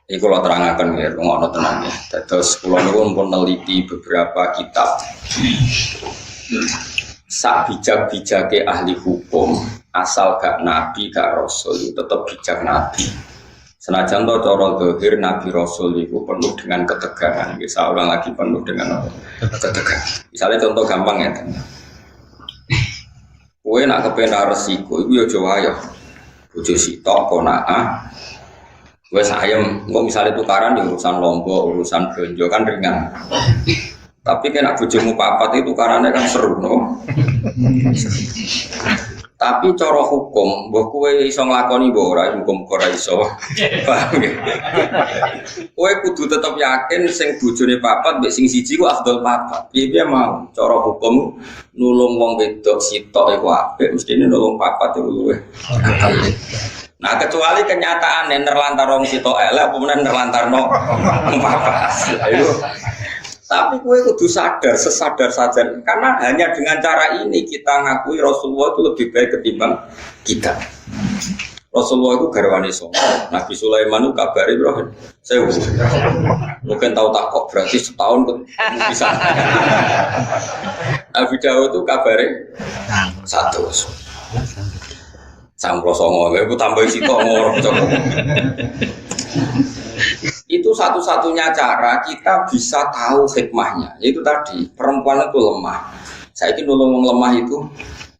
Ini kalau terangkan ya, ngono tenang ya. Terus kalau pun meneliti beberapa kitab, sak bijak-bijake ahli hukum, asal gak nabi gak rasul itu tetap bijak nabi. Senajan to cara zahir nabi rasul itu penuh dengan ketegangan. Bisa ulang lagi penuh dengan ketegangan. Misalnya contoh gampang ya. Kowe nak kepenak resiko, iku yo aja wayo. Bojo sitok konaah. Wes ayam, kok misalnya tukaran di urusan lombok, urusan belanja kan ringan. Tapi kena bojomu papat itu tukarannya kan seru, no? Tapi cara hukum, mbok kowe iso nglakoni mbok ora hukum ora iso. Paham nggih? Kowe kudu tetep yakin sing bojone papat mbek sing siji ku afdal papat. Piye mau cara hukum nulung wong wedok sitok iku apik, mestine nulung papat iku luwih apik. Nah kecuali kenyataan nerlantar wong sitok elek apa meneh nerlantarno papat. Ayo. Tapi kowe kudu sadar, sesadar saja karena hanya dengan cara ini kita ngakui Rasulullah itu lebih baik ketimbang kita. Rasulullah itu garwane songo. Nabi Sulaiman itu kabare bro. Saya mungkin tahu tak kok berarti setahun bisa. Nabi Dawud itu kabare 100. Samplo songo, aku tambah sitok ngorok cokok. Itu satu-satunya cara kita bisa tahu hikmahnya. Yaitu tadi perempuan itu lemah. Saya ini nulung lemah itu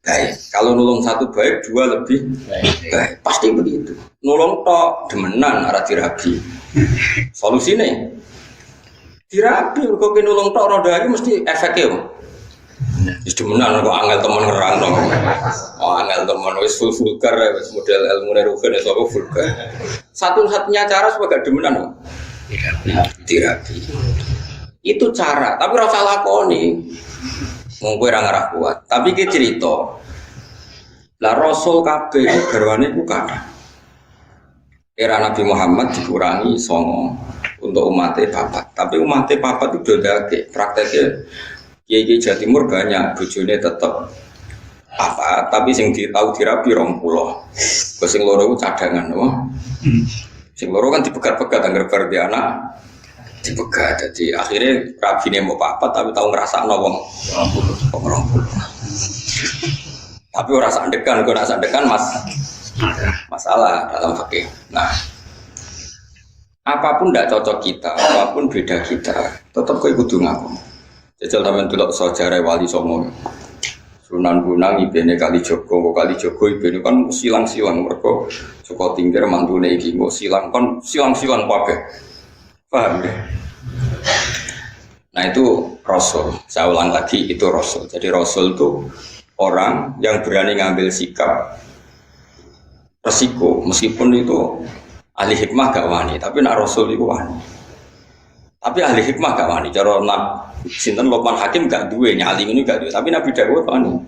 baik. Kalau nulung satu baik, dua lebih baik. Pasti begitu. Nulung tok demenan arah dirabi. Solusinya dirabi. Kalau nulung tok roda lagi mesti efeknya. Demenan kok angel temen ngerang dong. Oh angel temen wis vulgar wis model ilmu nerugen iso vulgar. Satu-satunya cara supaya gak demenan. Terapi. Itu cara, tapi ora usah lakoni. Wong kowe ora ngarah kuat. Tapi iki cerita. Lah Rasul kabeh garwane ku kathah. Era Nabi Muhammad dikurangi 9 untuk umatnya papat. Tapi umatnya papat itu dodake prakteknya Kiai Jawa Timur banyak, bojone tetep apa, tapi sing tahu dirabi 20. Sing loro ku cadangan, no? Sing loro kan dipegat-pegat anggar bar di anak dipegat. Jadi akhirnya rabine mau papat tapi tahu ngrasakno wong 20. Tapi ora sandekan, kok ora sandekan Mas. Masalah dalam fikih. Nah, apapun tidak cocok kita, apapun beda kita, tetap kowe kudu ngaku. Jajal sampeyan delok sejarah Wali Songo. Sunan Bonang ibene Kalijogo, Kalijogo ibene kan silang-silang mergo saka tingkir mantune iki kok silang kon silang-silang kabeh. Paham ya? Nah itu Rasul. Saya ulang lagi itu Rasul. Jadi Rasul itu orang yang berani ngambil sikap resiko meskipun itu ahli hikmah gak wani, tapi nak Rasul itu wani. Tapi ahli hikmah gak wani. Cara sinten Luqman Hakim gak duwe nyali ini gak duwe, tapi Nabi Dawud wani.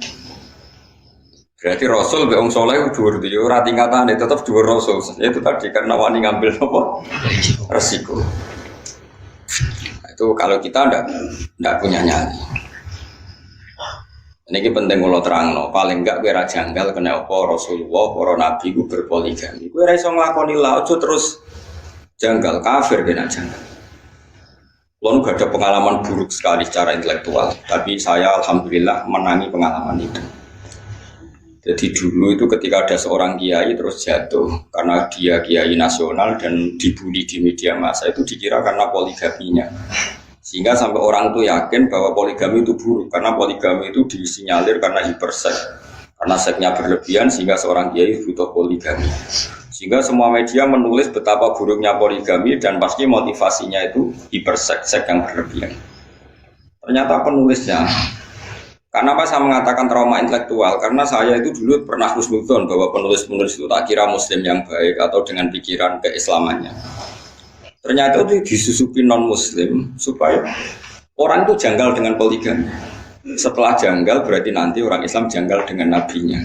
Berarti Rasul be wong saleh dhuwur iki ora tingkatane tetep dhuwur Rasul. Itu tadi karena wani ngambil apa? Resiko. Nah, itu kalau kita ndak punya nyali. Ini penting kalau terangno, paling enggak kowe ra janggal kena apa Rasulullah, para nabi ku berpoligami. Kowe ra iso nglakoni la ojo terus janggal kafir kena janggal. Lalu gak ada pengalaman buruk sekali secara intelektual, tapi saya alhamdulillah menangi pengalaman itu. Jadi dulu itu ketika ada seorang kiai terus jatuh karena dia kiai nasional dan dibully di media massa itu dikira karena poligaminya. Sehingga sampai orang itu yakin bahwa poligami itu buruk karena poligami itu disinyalir karena hiperseks. Karena seksnya berlebihan sehingga seorang kiai butuh poligami. Sehingga semua media menulis betapa buruknya poligami dan pasti motivasinya itu hiperseks yang berlebihan. Ternyata penulisnya, kenapa saya mengatakan trauma intelektual? Karena saya itu dulu pernah husnudzon bahwa penulis-penulis itu tak kira muslim yang baik atau dengan pikiran keislamannya. Ternyata itu disusupi non-muslim supaya orang itu janggal dengan poligami. Setelah janggal berarti nanti orang Islam janggal dengan nabinya.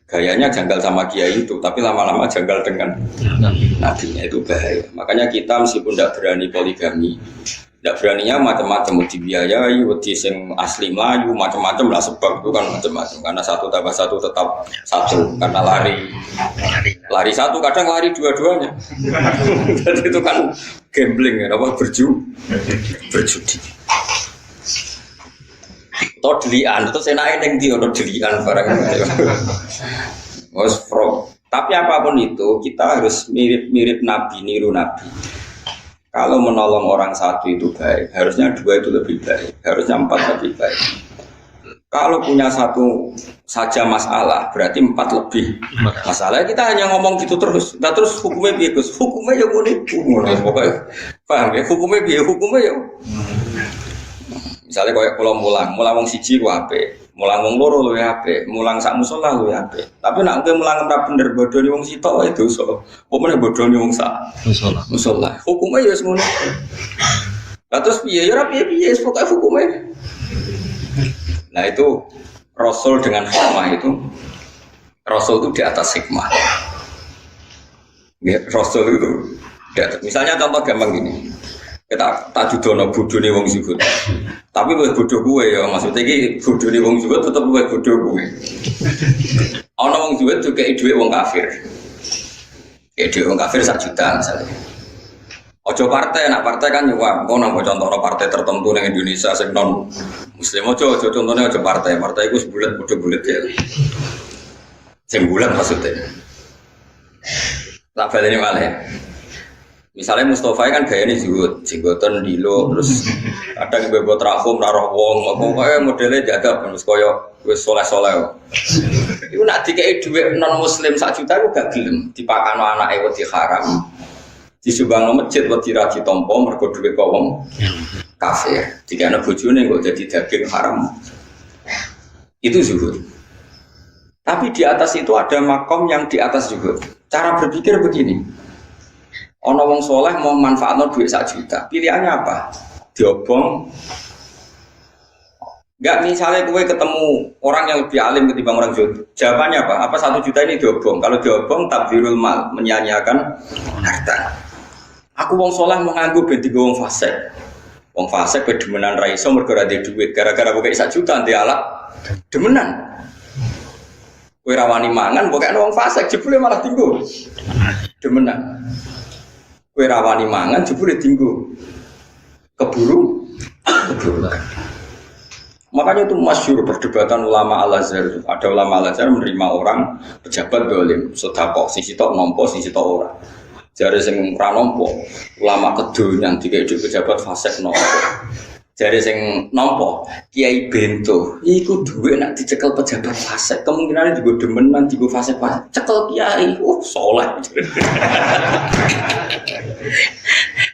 Gayanya janggal sama kiai itu, tapi lama-lama janggal dengan nabinya, itu bahaya. Makanya kita meskipun tidak berani poligami, Tidak beraninya macam-macam, mau dibiayai, wedi sing asli Melayu, macam-macam lah sebab itu kan macam-macam. Karena 1 tambah 1 tetap 1, karena lari 1 kadang lari dua-duanya. Jadi itu kan gambling ya, apa berjudi. Atau delian, itu senangnya yang dia atau delian barang. Tapi apapun itu kita harus mirip-mirip Nabi, niru Nabi. Kalau menolong orang 1 itu baik, harusnya 2 itu lebih baik, harusnya 4 lebih baik. Kalau punya 1 saja masalah, berarti 4 lebih masalah. Kita hanya ngomong gitu terus. Nah terus hukumnya biar Gus, hukumnya ya unik, pokoknya paham ya? Hukumnya biar hukumnya ya. Misalnya kayak kalau mulang wong siji ku apik. Mulang wong loro luwih apik, mulang sak musala luwih apik. Tapi nek kowe mulang ora bener bodoni wong sitok wae dosa. Pomene bodoni wong sak musala. Hukume ya semono. Lah terus piye ya ora piye-piye pokoke hukume. Nah itu Rasul dengan hikmah itu Rasul itu di atas hikmah. Ya, Rasul itu misalnya contoh gampang gini. Kita tak judono bodone wong zuhud. Tapi luwih bodho kowe ya, maksudnya iki bodone wong zuhud tetep luwih bodho kowe. Ana wong zuhud juga dhuwit wong kafir. Ya dhuwit wong kafir 1 juta misalnya. Ojo partai, nak partai kan nyuwak. Kok nang contohno partai tertentu ning Indonesia sing non muslim ojo contohnya ojo partai iku sebulan bodho bulet ya. Sing bulan maksudnya. Tak baleni malih. Misalnya Mustafa kan gayanya zuhud, jenggotan dilo, terus kadang bebo trakum, naruh wong, pokoknya modelnya jadab, terus koyo wis soleh-soleh. Itu nak dikei duit non muslim 1 juta itu gak gelem, dipakano anake wedi haram, disubangno masjid wedi ra ditampa mergo duit kok wong kafir. Dikene bojone kok jadi daging haram. Itu zuhud. Tapi di atas itu ada makom yang di atas zuhud. Cara berpikir begini. Ono wong soleh mau manfaatno duit 1 juta, pilihannya apa? Diobong. Enggak, misalnya kowe ketemu orang yang lebih alim ketimbang orang zuhud. Jawabannya apa? Apa 1 juta ini diobong? Kalau diobong tabdzirul mal, menyanyiakan harta. Aku wong soleh mau nganggo ben digo wong fasik. Wong fasik demenan ra iso mergo ra duwe duit, gara-gara kowe 1 juta ndek alak demenan. Kowe ra wani mangan, pokoke wong fasik jebule malah tinggu. Demenan. Kowe rawani mangan jebule dinggo keburu. Makanya itu masyhur perdebatan ulama Al-Azhar. Ada ulama Al-Azhar menerima orang pejabat dolim, sedekah sing sitok nampa sing sitok ora. Jare sing ora nampa ulama kedonyan dikek pejabat fasik nampa. Jare sing nampa Kiai Bento iku duwe nek dicekel pejabat fasik kemungkinane digo demenan digo fasik cekel kiai saleh.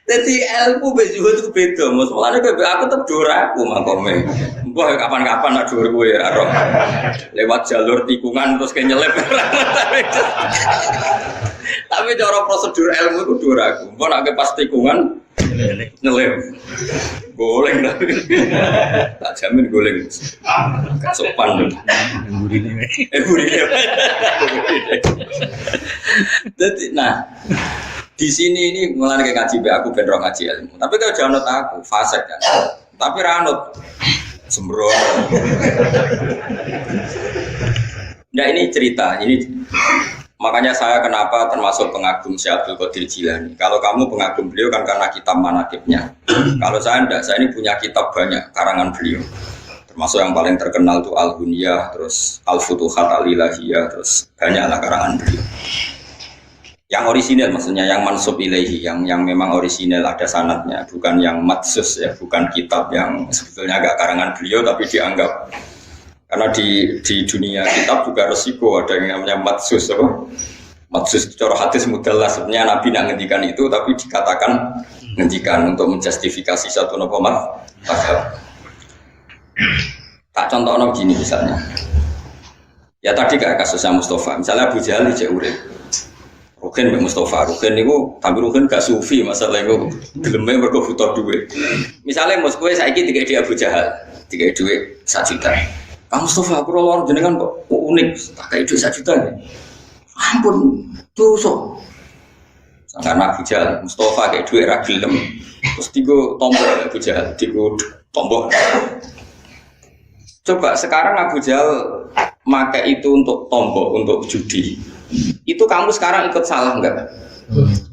Jadi ilmu bejuh itu beda, masalahnya aku tetap doraku makome. Wah kapan-kapan nak dor kowe ora roh. Lewat jalur tikungan terus kayak nyelip. Tapi cara prosedur ilmu itu doraku. Mbok nek pas tikungan nyelip. Goleng dah. Tak jamin goleng. Gak sopan. Burine. Jadi nah di sini ini mulai kayak ngaji be aku benro ngaji ilmu. Tapi kalau jangan aku fasik kan. Tapi ranut sembrono. Nah ini cerita ini. Makanya saya kenapa termasuk pengagum Syekh Abdul Qadir Jilani. Kalau kamu pengagum beliau kan karena kitab manaqibnya. Kalau saya enggak, saya ini punya kitab banyak karangan beliau. Termasuk yang paling terkenal itu Al-Hunyah, terus Al-Futuhat Al-Ilahiyah, terus banyaklah karangan beliau. Yang orisinil maksudnya, yang mansub ilaihi, yang memang orisinil ada sanadnya, bukan yang matsus ya, bukan kitab yang sebetulnya agak karangan beliau tapi dianggap. Karena di dunia kitab juga resiko ada yang namanya matsus apa? Matsus cara hadis mudallah sebenarnya Nabi nak ngendikan itu tapi dikatakan ngendikan untuk menjustifikasi satu nopomat. Tak contohnya begini misalnya. Ya tadi kayak kasusnya Mustafa, misalnya Abu Jahal cek urip. Rukin Mbak Mustafa, Rukin itu tapi Rukin gak sufi masalah itu gelemnya mergo butuh duit. Misalnya Mas kowe saiki dikek di Abu Jahal, dikek duit 1 juta. Kang Mustafa kula jenengan kok unik, tak kei duit 1 juta. Ampun, dosa. Karena Abu Jahal, Mustafa kayak duit ragilem, terus tigo tombol Abu Jahal, tigo tombol. Coba sekarang Abu Jahal pakai itu untuk tombol, untuk judi. Itu kamu sekarang ikut salah enggak?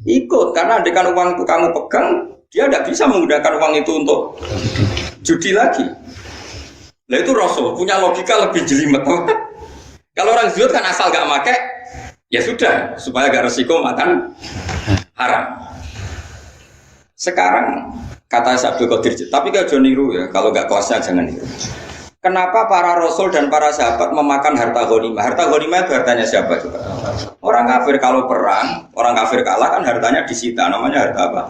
Ikut, karena andaikan uang itu kamu pegang, dia tidak bisa menggunakan uang itu untuk judi lagi. Nah itu Rasul punya logika lebih jelimet. Kalau orang zuhud kan asal nggak pakai, ya sudah, supaya gak resiko makan haram. Sekarang kata Abdul Qadir, tapi gak jangan niru ya, kalau nggak kelasnya jangan niru. Kenapa para Rasul dan para sahabat memakan harta ghanimah? Harta ghanimah itu hartanya siapa juga? Orang kafir. Kalau perang, orang kafir kalah kan hartanya disita, namanya harta apa?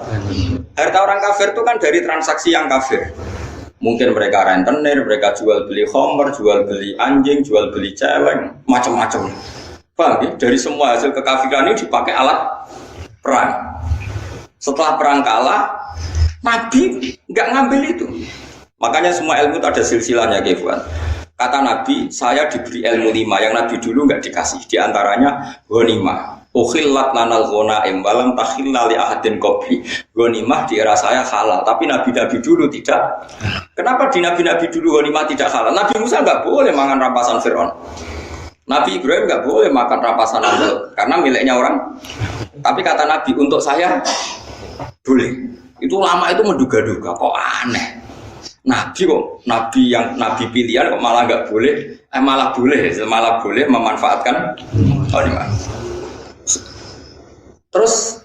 Harta orang kafir itu kan dari transaksi yang kafir. Mungkin mereka rentenir, mereka jual beli homer, jual beli anjing, jual beli celeng, macam-macam. Paham ya? Dari semua hasil kekafiran ini dipakai alat perang. Setelah perang kalah, Nabi nggak ngambil itu. Makanya semua ilmu itu ada silsilahnya, Kefuan. Kata Nabi, saya diberi ilmu 5 yang Nabi dulu nggak dikasih. Di antaranya ghanimah. Ukhillat lanal ghanaim walam takhilla li ahadin qabli. Ghanimah di era saya halal, tapi nabi-nabi dulu tidak. Kenapa di nabi-nabi dulu ghanimah tidak halal? Nabi Musa enggak boleh makan rampasan Firaun. Nabi Ibrahim enggak boleh makan rampasan Namrud karena miliknya orang. Tapi kata Nabi, untuk saya boleh. Itu lama itu menduga-duga, kok aneh. Nabi kok, nabi pilihan kok malah enggak boleh, malah boleh memanfaatkan ghanimah. Terus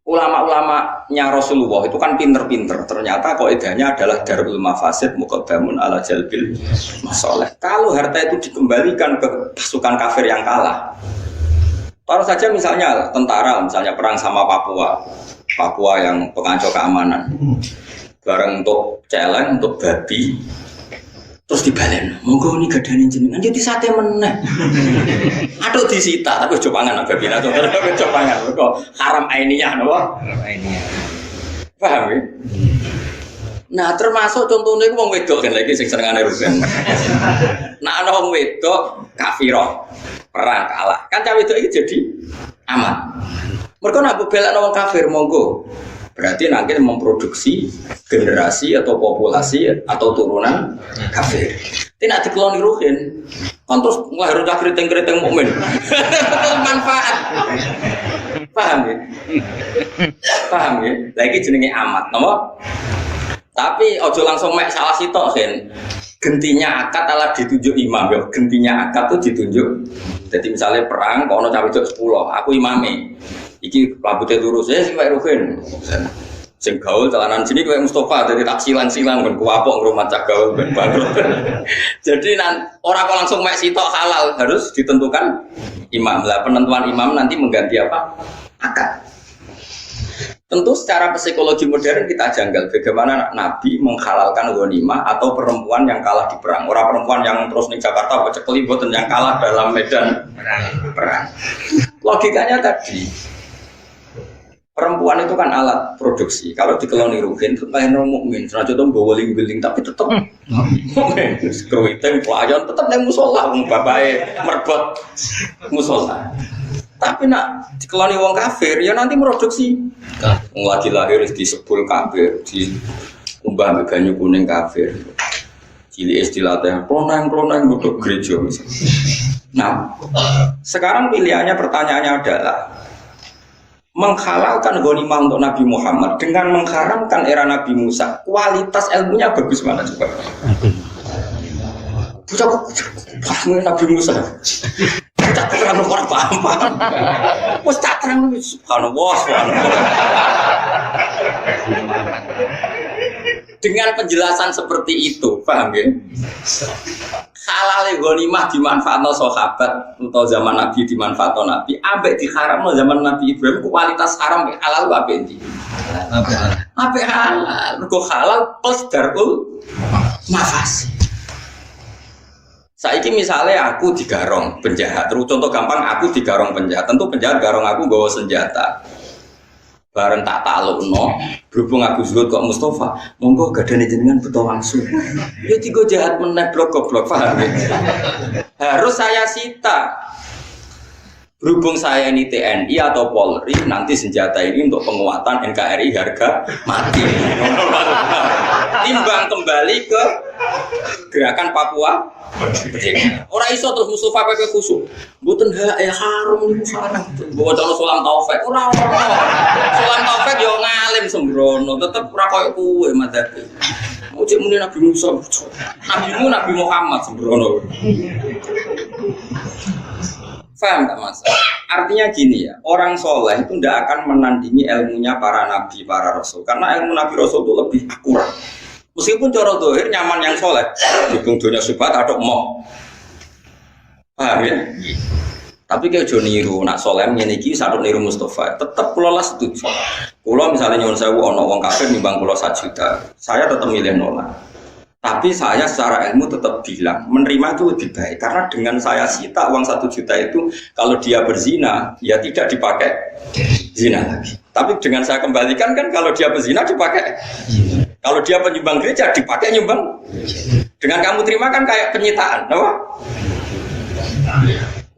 ulama-ulamanya Rasulullah itu kan pinter-pinter. Ternyata kaidahnya adalah darul mafasid muqaddamun ala jalbil masalih. Kalau harta itu dikembalikan ke pasukan kafir yang kalah. Taruh saja misalnya tentara, misalnya perang sama Papua yang pengancam keamanan. Bareng untuk celeng, untuk babi. Terus dibalen, monggo ini gadani jenengan jadi sate meneh. Aduh disita, tapi coba pangan babi nah coba pangan. Kok haram ainiyah napa? Haram ainiyah. Paham ya? Nah, termasuk contohnya wong wedok kan lagi sing senengane rugen. Nah, ana wong wedok kafirah, perang kalah. Kan cah wedok iki jadi aman. Mergo nek belakno wong kafir monggo. Berarti nanti memproduksi generasi atau populasi atau turunan kafir. Tidak dikeloni ruhin, kan terus lahir keriting-keriting mukmin. Manfaat. Paham ya? Paham ya? Lagi jenenge amat, nama? Tapi ojo langsung mek salah sitok kan. Gentinya akad alat ditunjuk imam ya. Gentinya akad tuh ditunjuk. Jadi misalnya perang, kalau cawe jok 10, aku imame. Iki rambutnya lurus ya sing wae rugen. Sing gaul celanan sini kowe Mustafa dadi tak silang-silang ben kuapok ngrumat cah gaul ben bangkrut. Jadi ora kok langsung mek sitok halal, harus ditentukan imam. Lah penentuan imam nanti mengganti apa? Akad. Tentu secara psikologi modern kita janggal bagaimana Nabi menghalalkan ghanimah atau perempuan yang kalah di perang. Orang perempuan yang terus ning Jakarta pecekeli boten yang kalah dalam medan perang. Logikanya tadi perempuan itu kan alat produksi. Kalau dikeloni rugen, lain orang mukmin. Senajan itu bawa ling-ling, tapi tetap mukmin. Sekruiting, pelayan, tetap yang musola. Bapaknya merbot musola. Tapi nak dikeloni wong kafir, ya nanti produksi. Lagi lahir di sepul kafir, di umbah banyu kuning kafir. Cili istilahnya, klonang-klonang butuh gereja. Nah, sekarang pilihannya pertanyaannya adalah menghalalkan ghanimah untuk Nabi Muhammad dengan mengharamkan era Nabi Musa, kualitas ilmunya bagus mana coba? Bukan Nabi Musa. Tak terang orang paham. Wes tak terang subhanallah. Dengan penjelasan seperti itu, paham ya? Halal ghanimah dimanfaatno sahabat atau zaman Nabi dimanfaatno Nabi, ambek diharamno zaman Nabi Ibrahim kualitas haram halal apa endi? Apa halal? Mergo halal plus darul nafas. Saiki misalnya aku digarong penjahat, terus contoh gampang aku digarong penjahat, tentu penjahat garong aku bawa senjata. Bareng tak taklukno, berhubung aku zuhud kok Mustafa, monggo gadane jenengan butuh langsung. Ya tiga jahat meneh blok goblok paham ya? Harus saya sita. Berhubung saya ini TNI atau Polri, nanti senjata ini untuk penguatan NKRI harga mati. Timbang kembali ke gerakan Papua. Orang iso terus Mustafa pakai khusyuk. Mboten harum niku haram. Bawa calon Sulam Taufik ora ono. Sulam Taufik yo ngalim sembrono, tetep ora koyo kowe madzhabi. Ujek muni Nabi Musa. Nabi Muhammad sembrono. Faham tak Mas? Artinya gini ya, orang soleh itu tidak akan menandingi ilmunya para nabi, para rasul. Karena ilmu nabi rasul itu lebih akurat. Meskipun cara dohir nyaman yang soleh, dukung dunia subhat ada emoh. Paham ya? Tapi kayak jo niru, nak soleh menyeniki satu niru Mustafa, tetap pulau lah setuju. Pulau misalnya nyuwun sewu ono wong kafir nimbang pulau 1 juta, saya tetap milih nolak. Tapi saya secara ilmu tetap bilang menerima itu lebih baik karena dengan saya sita uang 1 juta itu kalau dia berzina ya tidak dipakai zina lagi. Tapi dengan saya kembalikan kan kalau dia berzina dipakai. Kalau dia penyumbang gereja dipakai nyumbang. Dengan kamu terima kan kayak penyitaan, apa?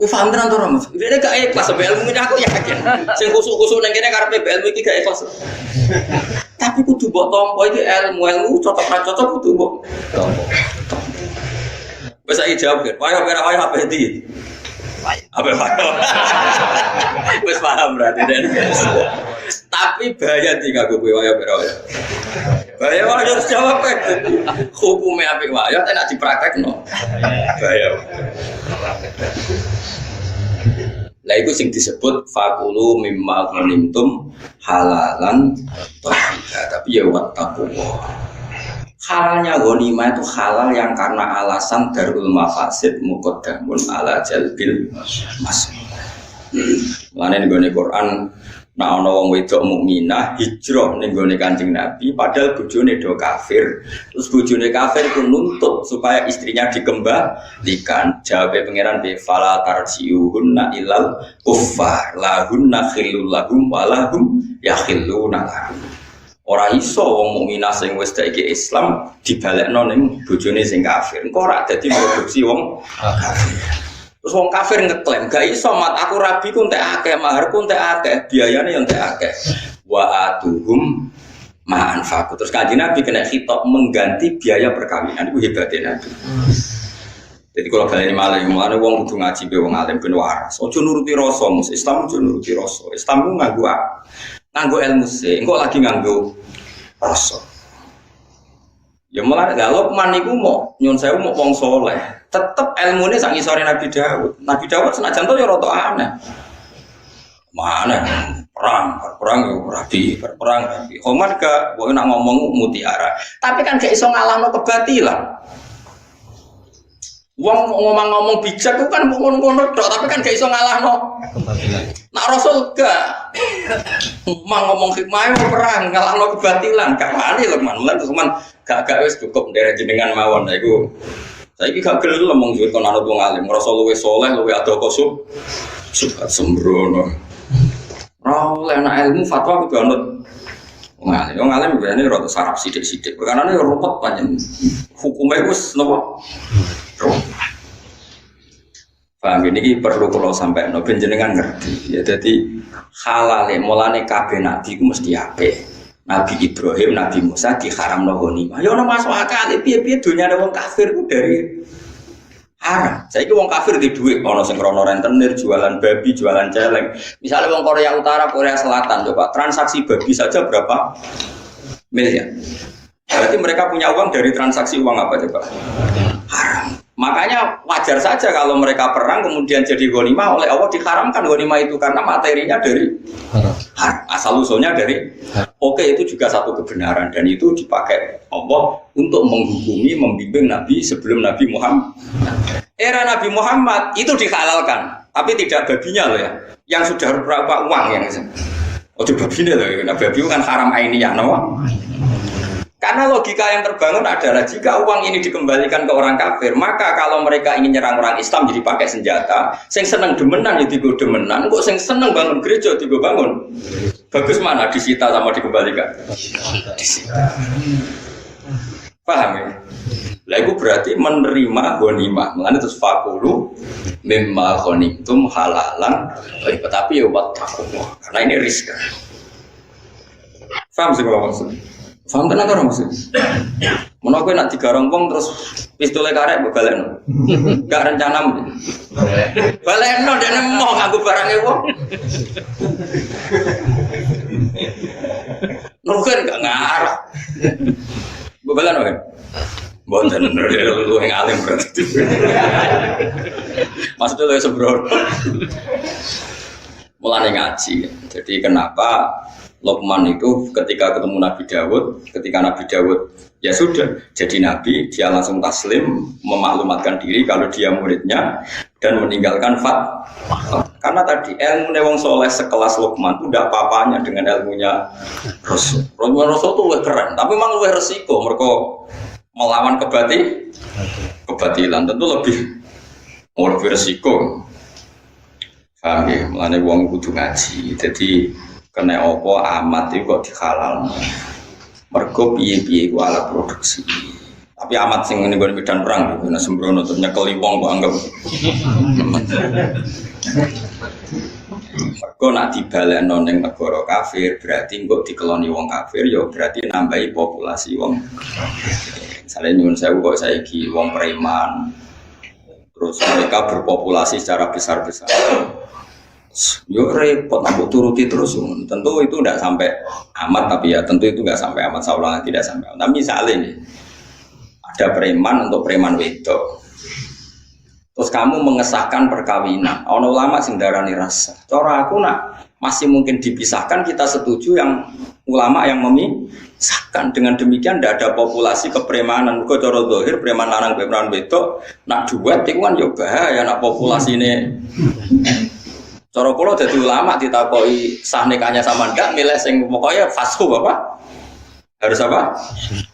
Paham tenan to Mas? Ini gak ikhlas sampai ilmu ini aku yakin. Sing kusuk-kusuk nang kene karepe ilmu iki gak ikhlas. Tapi kudu mbok tampa iki ilmu cocok ra cocok kudu mbok tampa. Wis saiki jawab, "Wayo ora wayo apa iki?" Apa wayo? Wis paham berarti Den. Tapi bahaya iki kanggo kowe wayo ora wayo. Bahaya wayo harus jawab kok. Hukumnya apik wayo nek dipraktekno. Bahaya. Lah itu sing disebut fakulu mimma ghanimtum halalan thayyiba. Tapi ya wattaqullah. Halalnya ghanimah itu halal yang karena alasan darul mafasid muqaddamun ala jalbil maslih. Mulane nggone Quran nek ana wong wedok mukminah hijrah ning gone Kanjeng Nabi padahal bojone do kafir. Terus bojone kafir ku nuntut supaya istrinya dikembalikan. Jawabe pangeran be fala tarjiuhunna ilal kuffar lahunna khillul lahum walahum yakhilluna lahum. Ora iso wong mukminah sing wis daiki Islam dibalekno ning bojone sing kafir. Engko ora dadi produksi wong kafir. Terus wong kafir ngeklaim, gak iso mat aku rabi ku entek akeh, mahar ku entek akeh, biayane yo entek akeh. Wa atuhum ma'anfaqu. Terus Kanjeng Nabi kena khitab mengganti biaya perkawinan. Iku hebatnya Nabi. Jadi kalau kalian malah mulane wong kudu ngaji be wong alim ben waras. Ojo nuruti rasa, mus Islam ojo nuruti rasa. Islam ku nganggo ilmu sih, engko lagi nganggo rasa. Ya mulane Lukman niku mau nyun sewu mau wong saleh. Tetep ilmune sak ngisore Nabi Daud. Nabi Daud senajan to ya rada aneh. Mana perang yo rabi, perang. Omar gak kowe nak ngomong mutiara. Tapi kan gak iso ngalahno kebatilan. Wong ngomong bijak itu kan ngono-ngono tok, tapi kan gak iso ngalahno kebatilan. Nak Rasul gak. Ngomong hikmah perang ngalahno kebatilan. Gak wani Lukman. Lan cuman gak wis cukup nderek jenengan mawon lha iku. Saiki gak gelem ngomong suwe kon anut wong alim, ngrasa luwih saleh, luwih ado kosub. Sukat sembrono. Ora oleh ana ilmu fatwa kudu anut wong alim. Wong alim biasane rada sarap sithik-sithik. Perkarane yo repot panjen. Hukume wis napa? Paham ini perlu kalau sampai no jenengan ngerti. Ya jadi halale mulane kabeh nabi ku mesti apik. Nabi Ibrahim, Nabi Musa diharamno ghanimah. Ya ora masuk akal, piye-piye dunyane wong kafir ku dari haram. Saiki wong kafir di dhuwit ana sing krono rentenir, jualan babi, jualan celeng. Misalnya wong Korea Utara, Korea Selatan coba transaksi babi saja berapa miliar. Berarti mereka punya uang dari transaksi uang apa coba? Haram. Makanya wajar saja kalau mereka perang kemudian jadi ghanimah oleh Allah diharamkan ghanimah itu karena materinya dari haram. Asal usulnya dari oke, itu juga satu kebenaran dan itu dipakai Allah untuk menghukumi, membimbing Nabi sebelum Nabi Muhammad. Era Nabi Muhammad itu dihalalkan, tapi tidak babinya loh ya, yang sudah berapa uang yang babinya loh, nah babi itu kan haram ainiyah, no? Karena logika yang terbangun adalah jika uang ini dikembalikan ke orang kafir, maka kalau mereka ingin nyerang orang Islam jadi pakai senjata, sing seneng demenan ya digo demenan, kok sing seneng bangun gereja digo bangun. Bagus mana disita sama dikembalikan? Disita. Paham ya? Lah itu berarti menerima ghanimah. Mulane terus fakulu mimma ghanimtum halalan. Tapi ya wattaqullah. Karena ini rizki. Paham sih kalau maksud? Paham tenan ora maksud? Menawa kowe nak digarong wong terus pistole karek mbok balekno. Enggak rencana. Balekno dene mau nganggo barange wong. Nuken enggak ngarah. Mbok balekno kan? Mboten lu yang alim berarti. Maksudnya lu sembrono. Mulane ngaji. Jadi kenapa Luqman itu ketika ketemu Nabi Dawud, ketika Nabi Dawud ya sudah jadi Nabi, dia langsung taslim, memaklumatkan diri kalau dia muridnya dan meninggalkan karena tadi ilmu wong soleh sekelas Luqman itu tidak apa-apanya dengan ilmunya Rasul. Rasul itu lebih keren, tapi memang lebih resiko mereka melawan kebatilan tentu lebih resiko. Paham ya? Mulane wong kudu ngaji. Jadi kena opo amat itu kok dihalal. Mergo piye-piye iku alat produksi. Tapi amat sing ngene nggon medan perang gitu, nek sembrono terus nyekeli wong kok anggap. Mergo nak dibalekno ning negara kafir berarti kok dikeloni wong kafir ya berarti nambahi populasi wong. Misalnya nyuwun sewu kok saiki wong preman. Terus mereka berpopulasi secara besar-besar. Yo repot, aku turuti terus. Tentu itu tidak sampai amat, tapi ya tentu itu nggak sampai amat. Seolah tidak sampai. Tapi misalnya nih, ada preman untuk preman wedok. Terus kamu mengesahkan perkawinan. Ono ulama sing darani rasa. Cara aku nak masih mungkin dipisahkan, kita setuju yang ulama yang memisahkan. Dengan demikian tidak ada populasi kepremanan. Kok cara zahir preman lanang preman wedok nak duet itu kan yo bahaya nak populasi ini. Cara kula dadi ulama ditakoki sah nikahnya sama enggak milih sing pokoknya fashu apa? Harus apa?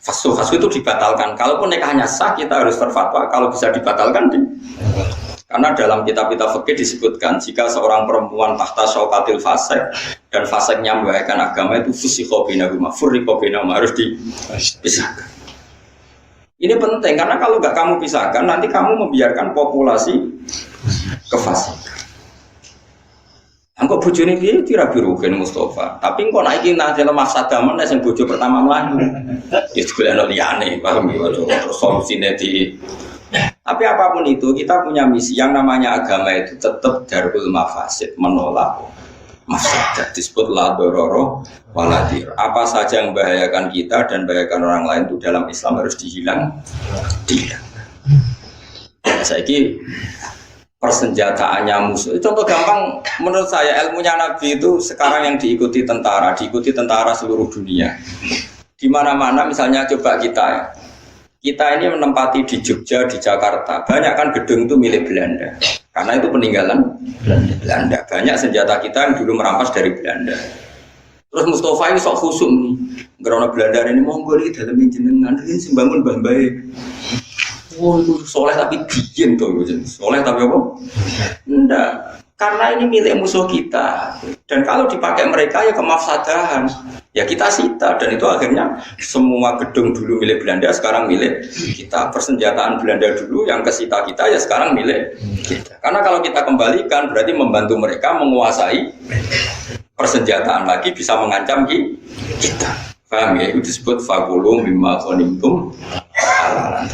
Fashu itu dibatalkan. Kalaupun nikahnya sah kita harus berfatwa kalau bisa dibatalkan karena dalam kitab-kitab fikih disebutkan jika seorang perempuan tahta syaukatil fasik dan fasiknya membahayakan agama itu fusikha bainahuma furriqa bainahuma harus dipisahkan. Ini penting karena kalau enggak kamu pisahkan nanti kamu membiarkan populasi kefasikan. Angko bojone piye kira birugen Mustafa. Tapi engko nek iki nang dalam maksada men sing bojo pertama mlayu. Ya golekno liyane, paham ya terus solusine di. Tapi apapun itu kita punya misi yang namanya agama itu tetap darul mafasid, menolak mafsadah. Disebut la dororo waladir. Apa saja yang membahayakan kita dan membahayakan orang lain itu dalam Islam harus dihilangkan. Saiki persenjataannya musuh. Contoh gampang menurut saya ilmunya Nabi itu sekarang yang diikuti tentara seluruh dunia. Di mana-mana misalnya coba kita ini menempati di Jogja, di Jakarta, banyak kan gedung itu milik Belanda. Karena itu peninggalan Belanda. Banyak senjata kita yang dulu merampas dari Belanda. Terus Mustafa ini sok khusum nih. Karena Belanda ini monggo iki dalem jenengan ini sing bangun mbah-mbahe. Oh itu soleh tapi bikin tuh, soleh tapi apa? Enggak, karena ini milik musuh kita dan kalau dipakai mereka ya kemafsadahan, ya kita sita dan itu akhirnya semua gedung dulu milik Belanda sekarang milik kita, persenjataan Belanda dulu yang kesita kita ya sekarang milik kita. Karena kalau kita kembalikan berarti membantu mereka menguasai persenjataan lagi bisa mengancam kita. Paham ya? Itu disebut fakulu mimma ghanimtum halalan.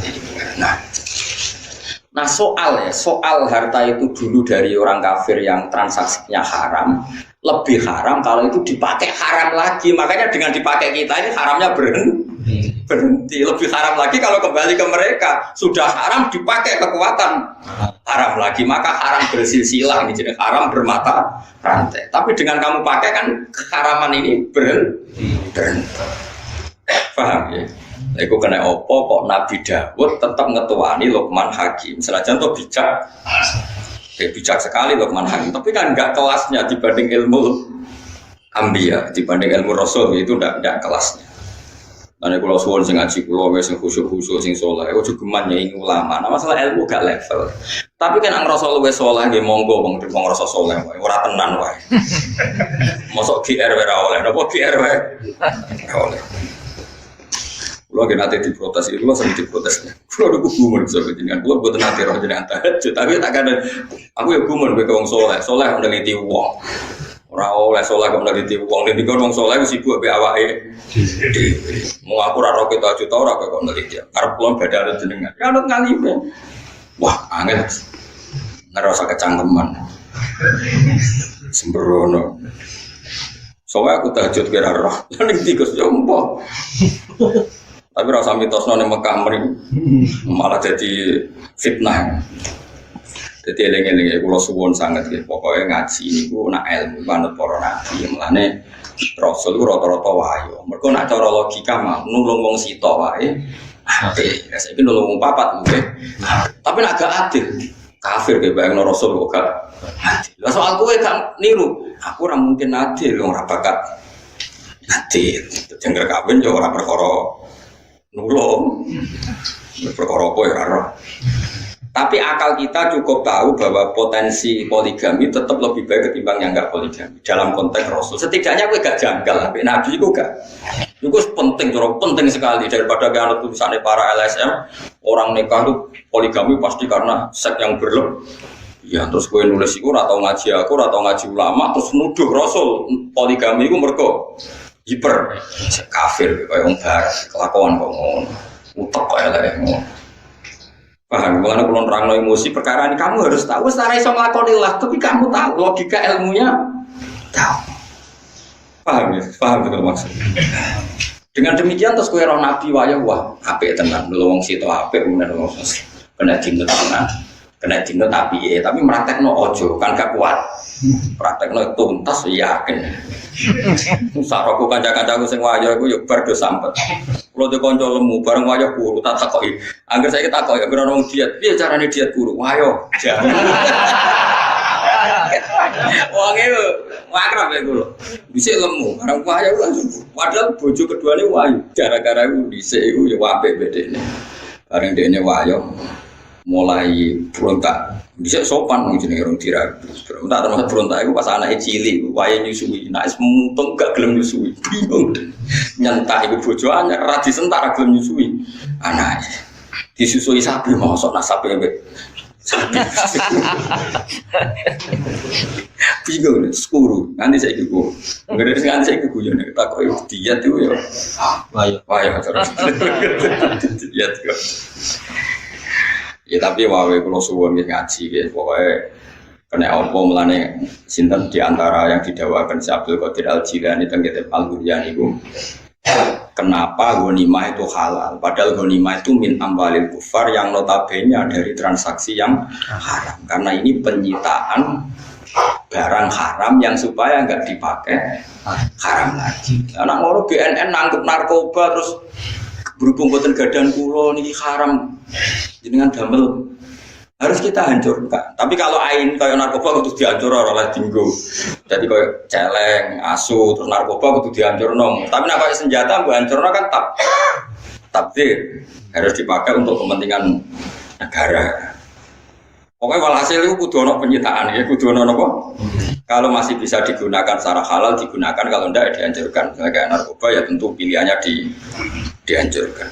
Nah soal harta itu dulu dari orang kafir yang transaksinya haram lebih haram kalau itu dipakai haram lagi, makanya dengan dipakai kita ini haramnya berhenti. Lebih haram lagi kalau kembali ke mereka sudah haram dipakai kekuatan haram lagi, maka haram bersilsilah jadi haram bermata rantai. Tapi dengan kamu pakai kan keharaman ini berhenti. Paham ya? Iku kena opo kok Nabi Dawud tetap ngetuani Luqman Hakim. Senajan tuh bijak sekali Luqman Hakim, tapi kan enggak kelasnya dibanding ilmu Anbiya, dibanding ilmu Rasul itu enggak kelasnya. Ane kula suwun sing ngaji kula wis sing khusyuk-khusyuk sing saleh, ojo geman nyai ulama. Nah masalah ilmu gak level. Tapi kan ang Rasul wis saleh nggih monggo wong rasa saleh wae, ora tenan wae. Mosok GR ora oleh, napa GR wae? Ora oleh. Kalau nggak nanti diprotes, itu lo sering diprotes. Kalau ada gumun sobat jenengan, kalau buat nanti roh jenengan tahajud, tapi tak ada. Aku ya gumun bagi orang soleh, soleh meneliti uang. Orang oleh soleh meneliti uang, dan juga orang soleh sibuk be awake. Mau aku raro kita juta orang kok meneliti. Karena belum beda ada jenengan. Ya ada ngalimnya. Wah, angin. Ngerasa kecangkeman. Sembrono. Soalnya aku tahajud kira roh, lalu tikus jompo. Tapi rasa mitosno ning Mekah mriki malah jadi fitnah. Jadi eling-eling kula suwun sanget nggih, pokoke ngaji niku nak ilmu manut para nabi. Mulane Rasul ku rata-rata wayo. Mergo nak cara logika mah nulung wong sita wae apik. Ya saiki nulung wong papat nggih. Tapi nak gak adil. Kafir ge bayangno Rasul kok gak adil. Lah soal kowe gak niru, aku ora mungkin adil wong ora bakat adil. Jengger kawin yo ora perkara nulung perkara apa ya karo. Tapi akal kita cukup tahu bahwa potensi poligami tetap lebih baik ketimbang yang enggak poligami dalam konteks Rasul. Setidaknya gue gak janggal, tapi Nabi itu gak. Itu penting, penting sekali daripada kalau tulisannya para LSM orang nikah itu poligami pasti karena seks yang berlebih. Ya terus gue nulis itu atau ngaji aku atau ngaji ulama terus nuduh Rasul poligami itu mergo hiper kafir kayak orang barat kelakuan kok ngono utek kok elek ngono paham mulane kula nerangno emosi perkara ini kamu harus tahu secara iso nglakoni lah tapi kamu tahu logika ilmunya tahu paham betul maksud dengan demikian terus kowe roh nabi wae wah apik tenan lho wong sito apik menawa wong kena dinut tenan kena dinut tapi praktekno ojo kan gak kuat praktekno tuntas yakin saroko kanca-kancaku sing wayo iku yo bar do sampet. Kulo de kanca lemu bareng wayo guru tak takoki. Angger saiki takoki ya kira wong diet, piye carane diet guru? Wayo. Wong e akrab ya kulo. Dhisik lemu bareng wayo langsung. Padahal bojo keduane wayo. Gara-gara iku dhisik iku yo apik bedene. Bareng dene wayo mulai berontak. Bisa sopan mungkin orang diragu. Berontak termasuk berontak itu pas anaknya cilik, wayang nyusui. Nah, semutung gak gelem nyusui. Bingung. Nyentak itu bojoannya, radi sentak gelem nyusui. Anaknya disusui sapi mau sok nasabnya sapi. Bingung, skuru. Nanti saya ikut. Nggak nanti saya ikut ya. Tak kau diet itu ya. Wayang terus. Diet kok. Ya tapi wae kalau suwun ngaji ya pokoknya kena apa melane sinten di antara yang didakwakan Abdul Qadir Al-Jilani teng kitab Al-Buryan itu kenapa ghanimah itu halal padahal ghanimah itu min amwalil kufar yang notabene dari transaksi yang haram karena ini penyitaan barang haram yang supaya enggak dipakai haram lagi. Anak ngono BNN nangkep narkoba terus berhubung boten gadan kula niki haram jenengan damel harus kita hancurkan. Tapi kalau ain kayak narkoba kudu dihancur oleh dinggo. Jadi kayak celeng, asu, terus narkoba kudu dihancurno. Tapi nek kayak senjata mbok hancurno kan takdir harus dipakai untuk kepentingan negara. Pokoknya walhasil itu kudu ono penyitaan ya, kudu ono apa? Kalau masih bisa digunakan secara halal digunakan, kalau enggak ya dihancurkan. Kayak narkoba ya tentu pilihannya dihancurkan.